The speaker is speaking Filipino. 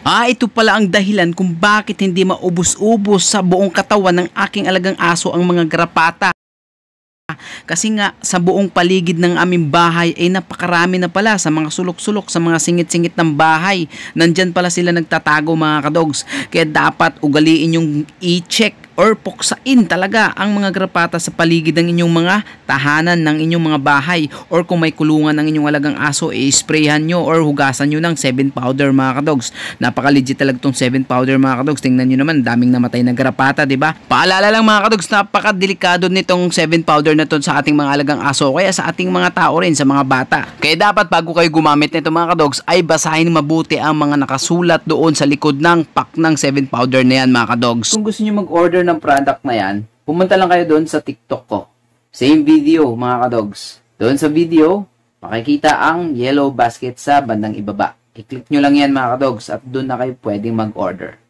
Ito pala ang dahilan kung bakit hindi maubos-ubos sa buong katawan ng aking alagang aso ang mga garapata. Kasi nga sa buong paligid ng aming bahay ay napakarami na pala sa mga sulok-sulok, sa mga singit-singit ng bahay. Nandyan pala sila nagtatago mga kadogs. Kaya dapat ugaliin yung i-check or puksain talaga ang mga garapata sa paligid ng inyong mga tahanan, ng inyong mga bahay, or kung may kulungan ng inyong alagang aso, i-sprayhan nyo or hugasan nyo ng 7 powder mga kadogs. Napaka-legit talaga tong 7 powder mga kadogs. Tingnan nyo naman, daming namatay na garapata, diba? Paalala lang mga kadogs, napaka-delikado nitong 7 powder na to sa ating mga alagang aso, kaya sa ating mga tao rin, sa mga bata. Kaya dapat bago kayo gumamit nito mga kadogs, ay basahin mabuti ang mga nakasulat doon sa likod ng pack ng 7 powder na yan mga kadogs. Kung gusto nyo mag-order ng product na yan, pumunta lang kayo doon sa TikTok ko. Same video mga kadogs. Doon sa video, makikita ang yellow basket sa bandang ibaba. I-click nyo lang yan mga kadogs at doon na kayo pwedeng mag-order.